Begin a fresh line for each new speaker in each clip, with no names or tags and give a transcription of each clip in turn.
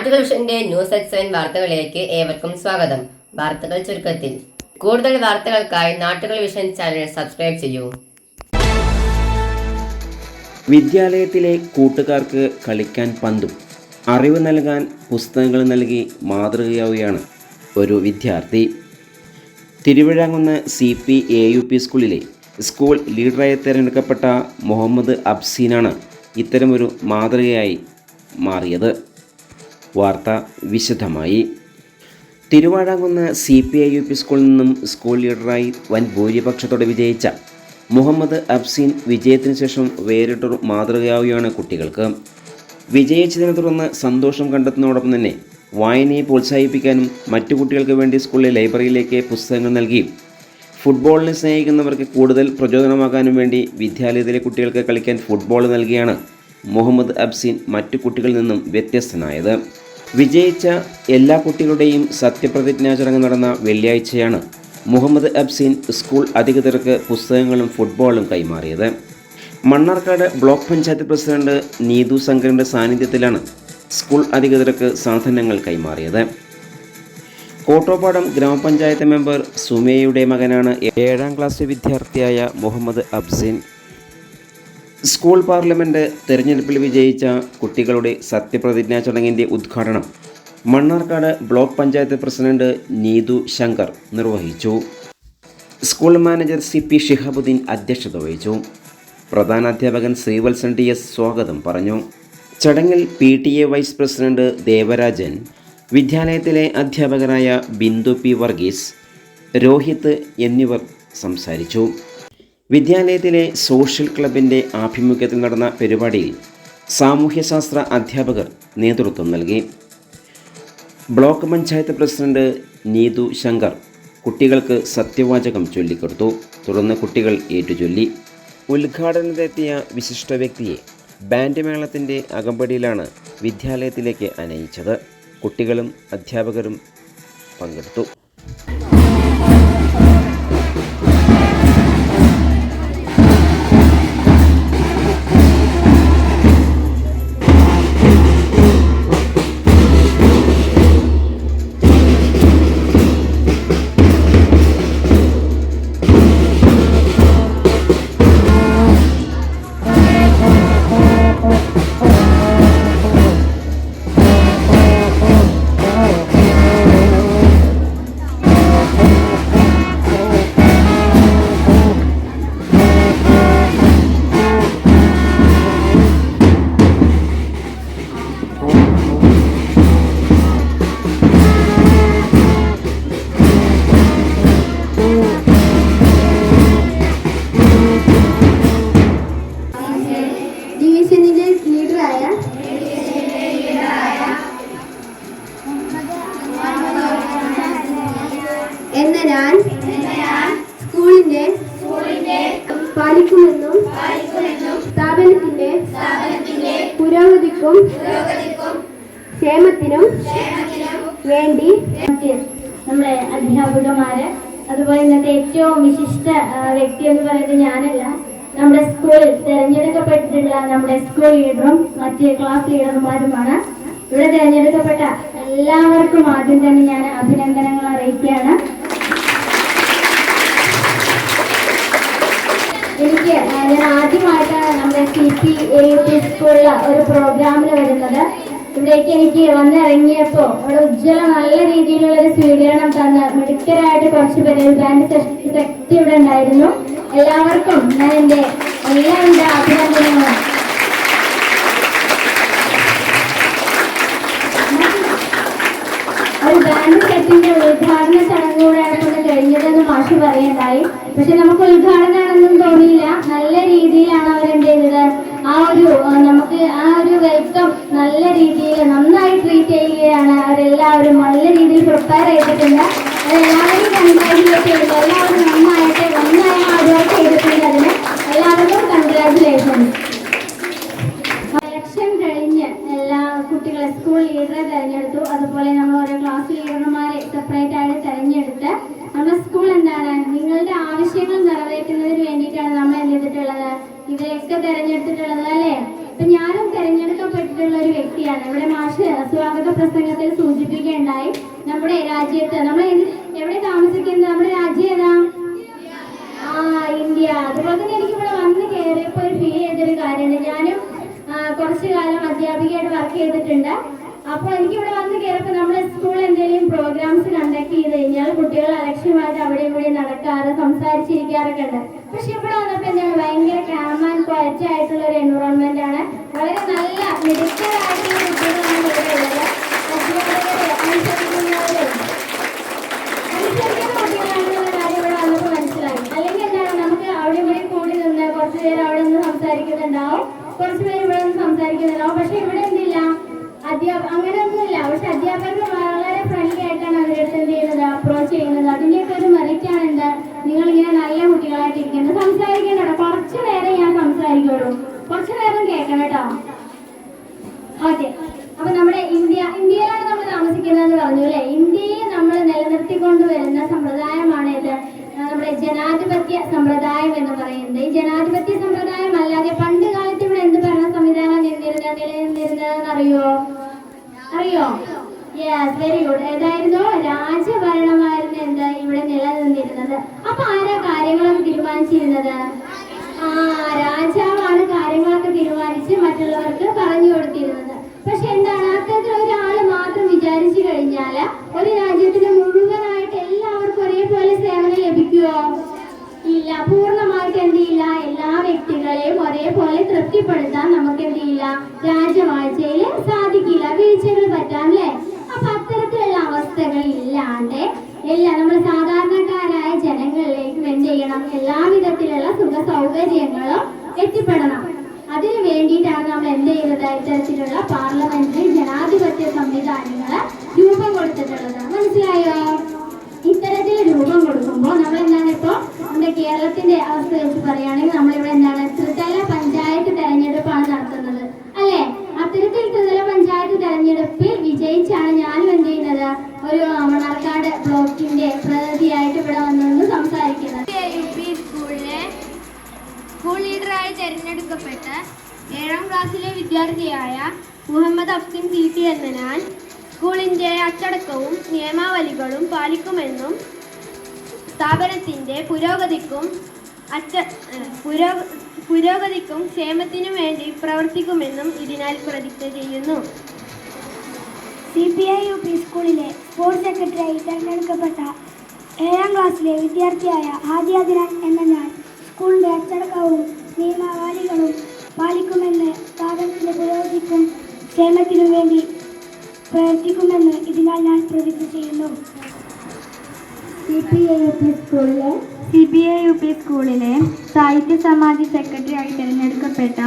നാട്ടുകൾ വിഷന്റെ news at 7 വാർത്തകളിലേക്ക് ഏവർക്കും സ്വാഗതം. വാർത്തകൾ ചുരുക്കത്തിൽ. കൂടുതൽ വാർത്തകൾക്കായി നാട്ടുകൾ വിഷൻ ചാനൽ സബ്സ്ക്രൈബ് ചെയ്യൂ.
വിദ്യാലയത്തിലെ കൂട്ടുകാർക്ക് കളിക്കാൻ പന്തും അറിവ് നൽകാൻ പുസ്തകങ്ങൾ നൽകി മാതൃകയാവുകയാണ് ഒരു വിദ്യാർത്ഥി. തിരുവിഴാങ്കുന്ന് CPAUP സ്കൂളിലെ സ്കൂൾ ലീഡറായി തിരഞ്ഞെടുക്കപ്പെട്ട മുഹമ്മദ് അബ്സീനാണ് ഇത്തരമൊരു മാതൃകയായി മാറിയത്. വാർത്ത വിശദമായി. തിരുവാഴാങ്കുന്ന് CPAUP സ്കൂളിൽ നിന്നും സ്കൂൾ ലീഡറായി വൻ ഭൂരിപക്ഷത്തോടെ വിജയിച്ച മുഹമ്മദ് അബ്സീൻ വിജയത്തിന് ശേഷം വേറിട്ടൊരു മാതൃകയാവുകയാണ് കുട്ടികൾക്ക്. വിജയിച്ചതിനെ തുടർന്ന് സന്തോഷം കണ്ടെത്തുന്നതോടൊപ്പം തന്നെ വായനയെ പ്രോത്സാഹിപ്പിക്കാനും മറ്റു കുട്ടികൾക്ക് വേണ്ടി സ്കൂളിലെ ലൈബ്രറിയിലേക്ക് പുസ്തകങ്ങൾ നൽകിയും ഫുട്ബോളിനെ സ്നേഹിക്കുന്നവർക്ക് കൂടുതൽ പ്രചോദനമാകാനും വേണ്ടി വിദ്യാലയത്തിലെ കുട്ടികൾക്ക് കളിക്കാൻ ഫുട്ബോൾ നൽകിയാണ് മുഹമ്മദ് അബ്സീൻ മറ്റു കുട്ടികളിൽ നിന്നും വ്യത്യസ്തനായത്. വിജയിച്ച എല്ലാ കുട്ടികളുടെയും സത്യപ്രതിജ്ഞാ ചടങ്ങ് നടന്ന വെള്ളിയാഴ്ചയാണ് മുഹമ്മദ് അബ്സീൻ സ്കൂൾ അധികൃതർക്ക് പുസ്തകങ്ങളും ഫുട്ബോളും കൈമാറിയത്. മണ്ണാർക്കാട് ബ്ലോക്ക് പഞ്ചായത്ത് പ്രസിഡന്റ് നീതു ശങ്കറിൻ്റെ സാന്നിധ്യത്തിലാണ് സ്കൂൾ അധികൃതർക്ക് സാധനങ്ങൾ കൈമാറിയത്. കോട്ടോപ്പാടം ഗ്രാമപഞ്ചായത്ത് മെമ്പർ സുമേയുടെ മകനാണ് 7ാം ക്ലാസ് വിദ്യാർത്ഥിയായ മുഹമ്മദ് അബ്സീൻ. സ്കൂൾ പാർലമെൻറ്റ് തെരഞ്ഞെടുപ്പിൽ വിജയിച്ച കുട്ടികളുടെ സത്യപ്രതിജ്ഞാ ചടങ്ങിൻ്റെ ഉദ്ഘാടനം മണ്ണാർക്കാട് ബ്ലോക്ക് പഞ്ചായത്ത് പ്രസിഡന്റ് നീതു ശങ്കർ നിർവഹിച്ചു. സ്കൂൾ മാനേജർ CP ഷിഹാബുദ്ദീൻ അധ്യക്ഷത വഹിച്ചു. പ്രധാനാധ്യാപകൻ ശ്രീവത്സൻ TS സ്വാഗതം പറഞ്ഞു. ചടങ്ങിൽ PTA വൈസ് പ്രസിഡന്റ് ദേവരാജൻ, വിദ്യാലയത്തിലെ അധ്യാപകരായ ബിന്ദു P വർഗീസ്, രോഹിത് എന്നിവർ സംസാരിച്ചു. വിദ്യാലയത്തിലെ സോഷ്യൽ ക്ലബിൻ്റെ ആഭിമുഖ്യത്തിൽ നടന്ന പരിപാടിയിൽ സാമൂഹ്യശാസ്ത്ര അധ്യാപകർ നേതൃത്വം നൽകി. ബ്ലോക്ക് പഞ്ചായത്ത് പ്രസിഡന്റ് നീതു ശങ്കർ കുട്ടികൾക്ക് സത്യവാചകം ചൊല്ലിക്കൊടുത്തു. തുടർന്ന് കുട്ടികൾ ഏറ്റുചൊല്ലി. ഉദ്ഘാടനത്തിലെത്തിയ വിശിഷ്ട വ്യക്തിയെ ബാൻഡ് മേളത്തിൻ്റെ അകമ്പടിയിലാണ് വിദ്യാലയത്തിലേക്ക് അനയിച്ചത്. കുട്ടികളും അധ്യാപകരും പങ്കെടുത്തു.
ഞാൻ സ്കൂളിന്റെ പാലിക്കുമെന്നും സ്ഥാപനത്തിന്റെ പുരോഗതിക്കും ക്ഷേമത്തിനും വേണ്ടി
നമ്മുടെ അധ്യാപകന്മാര്, അതുപോലെ ഇന്നത്തെ ഏറ്റവും വിശിഷ്ട വ്യക്തി എന്ന് പറയുന്നത് ഞാനല്ല, നമ്മുടെ സ്കൂളിൽ തിരഞ്ഞെടുക്കപ്പെട്ടിട്ടുള്ള നമ്മുടെ സ്കൂൾ ലീഡറും മറ്റ് ക്ലാസ് ലീഡർമാരുമാണ്. ഇവിടെ തിരഞ്ഞെടുക്കപ്പെട്ട എല്ലാവർക്കും ആദ്യം തന്നെ ഞാൻ അഭിനന്ദനങ്ങൾ അറിയിക്കുകയാണ്. ഞാൻ ആദ്യമായിട്ടാണ് നമ്മുടെ CPAUP സ്കൂളിലെ ഒരു പ്രോഗ്രാമിൽ വരുന്നത്. ഇവിടേക്ക് എനിക്ക് വന്നിറങ്ങിയപ്പോൾ ഇവിടെ ഉജ്ജ്വല നല്ല രീതിയിലുള്ള ഒരു സ്വീകരണം തന്ന് മിടുക്കരായിട്ട് കുറച്ച് പേര് ബാൻഡ് ശക്തി ഇവിടെ ഉണ്ടായിരുന്നു. എല്ലാവർക്കും ഞാൻ എൻ്റെ എല്ലാവിധ അഭിനന്ദനങ്ങളും. ഒരു ബാൻഡ് സെറ്റിന്റെ ഉദ്ഘാടന ചടങ്ങുകൂടെയാണ് കൊണ്ട് കഴിഞ്ഞതെന്ന് മാഷ് പറയുണ്ടായി. പക്ഷെ നമുക്ക് ഉദ്ഘാടനമാണെന്നും തോന്നിയില്ല. നല്ല രീതിയിലാണ് അവരെന്ത് ചെയ്തത്, നമുക്ക് ആ ഒരു വെൽക്കം നല്ല രീതിയിൽ നന്നായി ട്രീറ്റ് ചെയ്യുകയാണ്. അവരെല്ലാവരും നല്ല രീതിയിൽ പ്രിപ്പയർ ചെയ്തിട്ടുണ്ട്. അതെല്ലാവരും കൺഗ്രാജുലേറ്റ് ചെയ്തു. എല്ലാവരും നന്നായി ഹാർഡ് വർക്ക് ചെയ്തിട്ടുണ്ട്. അതിന് എല്ലാവർക്കും കൺഗ്രാജുലേഷൻസ്. ഇലക്ഷൻ കഴിഞ്ഞ് എല്ലാ കുട്ടികളെ സ്കൂൾ ലീഡറെ തിരഞ്ഞെടുത്തു. അതുപോലെ നമ്മൾ ഓരോ ക്ലാസ് ലീഡർമാരെ സെപ്പറേറ്റ് ആയിട്ട് തിരഞ്ഞെടുത്ത് നമ്മുടെ സ്കൂൾ എന്താണ് നിങ്ങളുടെ ആവശ്യങ്ങൾ നിറവേറ്റുന്നതിന് വേണ്ടിയിട്ടാണ് നമ്മൾ എന്ത് ചെയ്തിട്ടുള്ളത്, ഇവരെയൊക്കെ തിരഞ്ഞെടുത്തിട്ടുള്ളത് അല്ലേ. അപ്പൊ ഞാനും തിരഞ്ഞെടുക്കപ്പെട്ടിട്ടുള്ള ആയിട്ടുള്ള ഒരു വ്യക്തിയാണ്. ഇവിടെ മാഷ് സ്വാഗത പ്രസംഗത്തിൽ സൂചിപ്പിക്കുകയുണ്ടായി, നമ്മുടെ രാജ്യത്ത് നമ്മൾ എവിടെ താമസിക്കുന്നത്, നമ്മുടെ രാജ്യം ഏതാ? ഇന്ത്യ. അതുപോലെ തന്നെ എനിക്ക് ഇവിടെ വന്ന് കയറിയപ്പോൾ ഒരു ഫീൽ ചെയ്തൊരു കാര്യമുണ്ട്. ഞാനും കുറച്ചു കാലം അധ്യാപികയായിട്ട് വർക്ക് ചെയ്തിട്ടുണ്ട്. അപ്പോൾ എനിക്കിവിടെ വന്ന് കയറിയപ്പോൾ നമ്മുടെ സ്കൂളിൽ എന്തെങ്കിലും പ്രോഗ്രാംസ് കണ്ടക്ട് ചെയ്ത് കഴിഞ്ഞാൽ കുട്ടികൾ അലക്ഷ്യമായിട്ട് അവിടെ ഇവിടെ നടക്കാറ്, സംസാരിച്ചിരിക്കാറൊക്കെ ഉണ്ട്. പക്ഷെ ഇവിടെ വന്നപ്പോൾ എന്താണ്, ഭയങ്കര കാം ആൻഡ് ക്വയറ്റ് ആയിട്ടുള്ള ഒരു എൻവറോൺമെന്റ് ആണ്. വളരെ നല്ല മിടുക്കരായിട്ടുള്ള കുട്ടികളാണ് ഇവിടെ ഉള്ളത്. അധ്യാപകരെ അനുസരിക്കുന്നവരും കുട്ടികളാണെന്നുള്ള കാര്യം ഇവിടെ വന്നപ്പോൾ മനസ്സിലായി. അല്ലെങ്കിൽ എന്താണ്, നമുക്ക് അവിടെ ഇവിടെ കൂടി നിന്ന് കുറച്ചു പേര് അവിടെ നിന്ന് സംസാരിക്കുന്നുണ്ടാവും, കുറച്ചു പേര് ഇവിടെ നിന്ന് സംസാരിക്കുന്നുണ്ടാവും. പക്ഷെ ഇവിടെ എന്തില്ല, അങ്ങനെയൊന്നുമില്ല. പക്ഷെ അധ്യാപകർ വളരെ ഫ്രണ്ട്ലി ആയിട്ടാണ് അവരുടെ അടുത്ത് എന്ത് ചെയ്യുന്നത്, അപ്രോച്ച് ചെയ്യുന്നത്. അതിൻ്റെയൊക്കെ ഒരു മെറിറ്റാണ് എന്ത്, നിങ്ങളിങ്ങനെ നല്ല കുട്ടികളായിട്ട് ഇരിക്കുന്നത്. സംസാരിക്കണം കേട്ടോ, കുറച്ചു നേരം ഞാൻ സംസാരിക്കുള്ളൂ, കുറച്ചു നേരം കേൾക്കണം കേട്ടോ. ഓക്കെ, അപ്പൊ നമ്മുടെ ഇന്ത്യയിലാണ് നമ്മൾ താമസിക്കുന്നതെന്ന് പറഞ്ഞു അല്ലേ. ഇന്ത്യയെ നമ്മൾ നിലനിർത്തിക്കൊണ്ടുവരുന്ന സമ്പ്രദായമാണ് ഇത്, നമ്മുടെ ജനാധിപത്യ സമ്പ്രദായം എന്ന് പറയുന്നത്. ഈ ജനാധിപത്യ സമ്പ്രദായം അല്ലാതെ പണ്ട് കാലത്ത് ഇവിടെ എന്ത് ഭരണ സംവിധാനം നിലനിന്നിരുന്നതെന്ന് അറിയോ? Yes, very good. ഏതായിരുന്നു? രാജഭരണമായിരുന്നു എന്ത് ഇവിടെ നിലനിന്നിരുന്നത്. അപ്പൊ ആരാ കാര്യങ്ങളൊക്കെ തീരുമാനിച്ചിരുന്നത്? രാജാവാണ് കാര്യങ്ങളൊക്കെ തീരുമാനിച്ച് മറ്റുള്ളവർക്ക് പറഞ്ഞു കൊടുത്തിരുന്നത്. പക്ഷെ എന്താണ്, അത്തരത്തിൽ ഒരാള് മാത്രം വിചാരിച്ചു കഴിഞ്ഞാല് ഒരു രാജ്യത്തിന് മുഴുവനായിട്ട് എല്ലാവർക്കും ഒരേപോലെ സേവനം ലഭിക്കുമോ? ഇല്ല. പൂർണ്ണമായിട്ട് എന്ത് ചെയ്യില്ല, എല്ലാ വ്യക്തികളെയും ഒരേപോലെ തൃപ്തിപ്പെടുത്താൻ നമുക്ക് എന്ത് ചെയ്യില്ല, രാജവാഴ്ചയിൽ സാധിക്കില്ല, വീഴ്ചകൾ പറ്റാം അല്ലേ. അപ്പൊ അത്തരത്തിലുള്ള അവസ്ഥകൾ ഇല്ലാണ്ട് നമ്മൾ സാധാരണക്കാരായ ജനങ്ങളിലേക്ക് എന്ത് ചെയ്യണം, എല്ലാവിധത്തിലുള്ള സുഖ സൗകര്യങ്ങളും എത്തിപ്പെടണം. അതിനു വേണ്ടിയിട്ടാണ് നമ്മൾ എന്ത് ചെയ്യുന്നത്, ഇത്തരത്തിലുള്ള പാർലമെന്ററി ജനാധിപത്യ സംവിധാനങ്ങൾ രൂപം കൊടുത്തിട്ടുള്ളത്. മനസ്സിലായോ? ഇത്തരത്തിൽ രൂപം കൊടുക്കുമ്പോൾ നമ്മൾ എന്താണ്, ഇപ്പോൾ നമ്മുടെ കേരളത്തിന്റെ അവസ്ഥ വെച്ച് പറയുകയാണെങ്കിൽ നമ്മളിവിടെ എന്താണ്, ത്രിതല പഞ്ചായത്ത് തെരഞ്ഞെടുപ്പാണ് നടത്തുന്നത് അല്ലെ. അത്തരത്തിൽ ത്രിതല പഞ്ചായത്ത് തെരഞ്ഞെടുപ്പിൽ വിജയിച്ചാണ് ഞാനും എന്ത് ചെയ്യുന്നത്, ഒരു മണ്ണാർക്കാട് ബ്ലോക്കിന്റെ പ്രതിനിധിയായിട്ട് ഇവിടെ വന്നു സംസാരിക്കുന്നത്.
സ്കൂൾ ലീഡറായി തെരഞ്ഞെടുക്കപ്പെട്ട 7ാം ക്ലാസ്സിലെ വിദ്യാർത്ഥിയായ മുഹമ്മദ് അഫ്സിൻ CT എന്ന ഞാൻ സ്കൂളിൻ്റെ അച്ചടക്കവും നിയമാവലികളും പാലിക്കുമെന്നും സ്ഥാപനത്തിൻ്റെ പുരോഗതിക്കും ക്ഷേമത്തിനും വേണ്ടി പ്രവർത്തിക്കുമെന്നും ഇതിനാൽ പ്രതിജ്ഞ ചെയ്യുന്നു.
CPI UP സ്കൂളിലെ സ്പോർട്സ് സെക്രട്ടറിയായി തിരഞ്ഞെടുക്കപ്പെട്ട 7ാം ക്ലാസ്സിലെ വിദ്യാർത്ഥിയായ ഹാദിയ ദിനാൻ എന്ന ഞാൻ സ്കൂളിൻ്റെ അച്ചടക്കവും നിയമാവലികളും പാലിക്കുമെന്ന് സ്ഥാപനത്തിൻ്റെ പുരോഗതിക്കും ക്ഷേമത്തിനും വേണ്ടി പ്രവർത്തിക്കുമെന്ന് ഇതിനാൽ ഞാൻ പ്രതിജ്ഞ ചെയ്യുന്നു.
CPI UP സ്കൂളിലെ സാഹിത്യ സമാജി സെക്രട്ടറിയായി തിരഞ്ഞെടുക്കപ്പെട്ട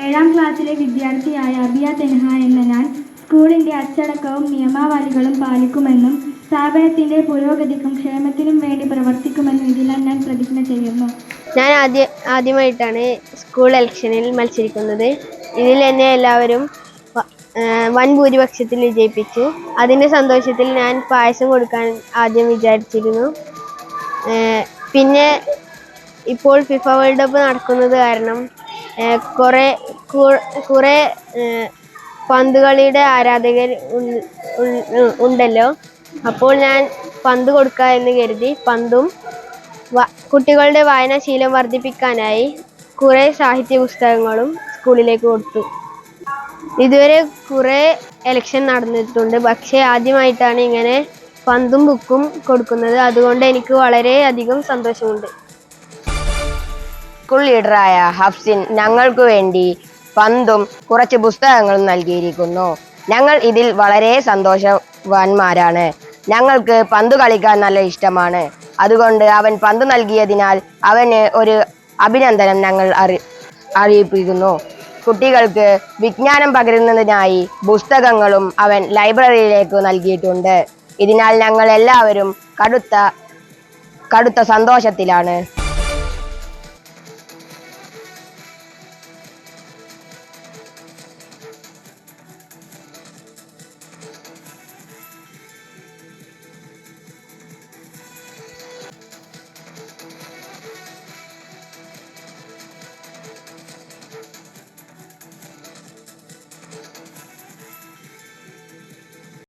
7ാം ക്ലാസ്സിലെ വിദ്യാർത്ഥിയായ അബിയ തെൻഹ എന്ന ഞാൻ സ്കൂളിൻ്റെ അച്ചടക്കവും നിയമാവലികളും പാലിക്കുമെന്നും സ്ഥാപനത്തിൻ്റെ പുരോഗതിക്കും ക്ഷേമത്തിനും വേണ്ടി പ്രവർത്തിക്കുമെന്നും ഇതിനാൽ ഞാൻ പ്രതിജ്ഞ ചെയ്യുന്നു.
ഞാൻ ആദ്യമായിട്ടാണ് സ്കൂൾ ഇലക്ഷനിൽ മത്സരിക്കുന്നത്. ഇതിൽ എന്നെ എല്ലാവരും വൻ ഭൂരിപക്ഷത്തിൽ വിജയിപ്പിച്ചു. അതിൻ്റെ സന്തോഷത്തിൽ ഞാൻ പായസം കൊടുക്കാൻ ആദ്യം വിചാരിച്ചിരുന്നു. പിന്നെ ഇപ്പോൾ FIFA വേൾഡ് കപ്പ് നടക്കുന്നത് കാരണം കുറേ പന്തുകളിയുടെ ആരാധകർ ഉണ്ടല്ലോ. അപ്പോൾ ഞാൻ പന്ത് കൊടുക്കുക എന്ന് കരുതി പന്തും കുട്ടികളുടെ വായനാശീലം വർദ്ധിപ്പിക്കാനായി കുറേ സാഹിത്യ പുസ്തകങ്ങളും സ്കൂളിലേക്ക് കൊടുത്തു. ഇതുവരെ കുറേ ഇലക്ഷൻ നടന്നിട്ടുണ്ട്, പക്ഷേ ആദ്യമായിട്ടാണ് ഇങ്ങനെ പന്തും ബുക്കും കൊടുക്കുന്നത്. അതുകൊണ്ട് എനിക്ക് വളരെയധികം സന്തോഷമുണ്ട്.
സ്കൂൾ ലീഡറായ ഹഫ്സിൻ ഞങ്ങൾക്ക് വേണ്ടി പന്തും കുറച്ച് പുസ്തകങ്ങളും നൽകിയിരിക്കുന്നു. ഞങ്ങൾ ഇതിൽ വളരെ സന്തോഷവാന്മാരാണ്. ഞങ്ങൾക്ക് പന്ത് കളിക്കാൻ നല്ല ഇഷ്ടമാണ്. അതുകൊണ്ട് അവൻ പന്ത് നൽകിയതിനാൽ അവന് ഒരു അഭിനന്ദനം ഞങ്ങൾ അറിയിപ്പിക്കുന്നു. കുട്ടികൾക്ക് വിജ്ഞാനം പകരുന്നതിനായി പുസ്തകങ്ങളും അവൻ ലൈബ്രറിയിലേക്ക് നൽകിയിട്ടുണ്ട്. ഇതിനാൽ ഞങ്ങൾ എല്ലാവരും കടുത്ത സന്തോഷത്തിലാണ്.